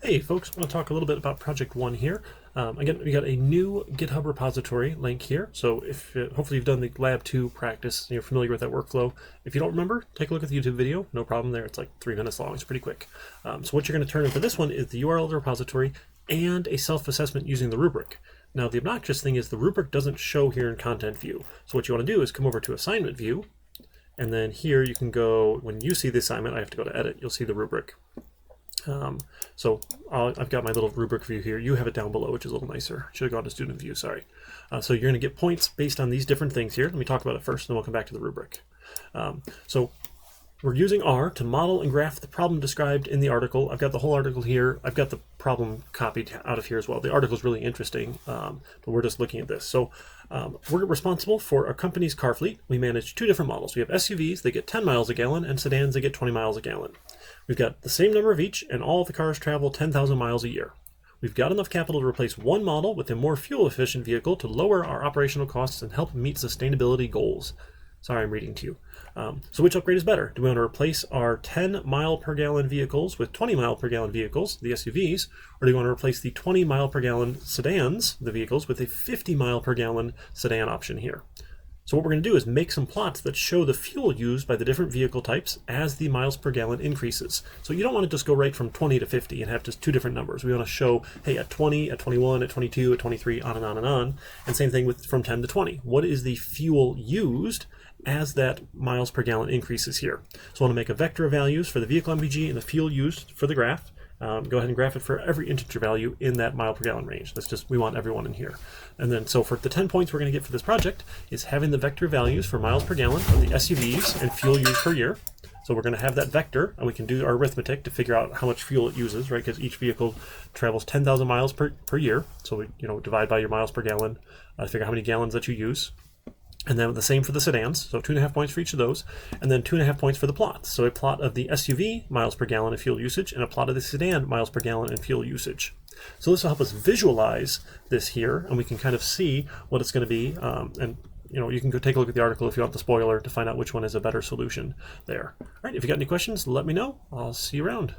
Hey folks, I want to talk a little bit about Project One here. Again, we got a new GitHub repository link here. So if hopefully you've done the Lab 2 practice and you're familiar with that workflow. If you don't remember, take a look at the YouTube video. No problem there. It's like 3 minutes long. It's pretty quick. So what you're going to turn in for this one is the URL of the repository and a self-assessment using the rubric. Now the obnoxious thing is the rubric doesn't show here in content view. So what you want to do is come over to assignment view. And then here you can go, when you see the assignment, I have to go to edit, you'll see the rubric. I've got my little rubric view here. You have it down below, which is a little nicer. Should have gone to student view, sorry. So you're going to get points based on these different things here. Let me talk about it first, then we'll come back to the rubric. So we're using R to model and graph the problem described in the article. I've got the whole article here. I've got the problem copied out of here as well. The article is really interesting, but we're just looking at this. So we're responsible for a company's car fleet. We manage 2 different models. We have SUVs, they get 10 miles a gallon, and sedans, they get 20 miles a gallon. We've got the same number of each, and all of the cars travel 10,000 miles a year. We've got enough capital to replace one model with a more fuel-efficient vehicle to lower our operational costs and help meet sustainability goals. Sorry, I'm reading to you. So which upgrade is better? Do we want to replace our 10 mile per gallon vehicles with 20 mile per gallon vehicles, the SUVs, or do you want to replace the 20 mile per gallon sedans, the vehicles, with a 50 mile per gallon sedan option here? So what we're going to do is make some plots that show the fuel used by the different vehicle types as the miles per gallon increases. So you don't want to just go right from 20 to 50 and have just 2 different numbers. We want to show, hey, at 20, at 21, at 22, at 23, on and on and on. And same thing with from 10 to 20. What is the fuel used as that miles per gallon increases here? So I want to make a vector of values for the vehicle MPG and the fuel used for the graph. Go ahead and graph it for every integer value in that mile per gallon range. That's just, we want everyone in here. And then, so for the 10 points we're going to get for this project is having the vector values for miles per gallon of the SUVs and fuel used per year. So we're going to have that vector, and we can do our arithmetic to figure out how much fuel it uses, right? Because each vehicle travels 10,000 miles per year. So we, divide by your miles per gallon, figure out how many gallons that you use. And then the same for the sedans, so 2.5 points for each of those, and then 2.5 points for the plots. So a plot of the SUV miles per gallon and fuel usage, and a plot of the sedan miles per gallon and fuel usage. So this will help us visualize this here, and we can kind of see what it's going to be. You can go take a look at the article if you want the spoiler to find out which one is a better solution there. All right, if you got any questions, let me know. I'll see you around.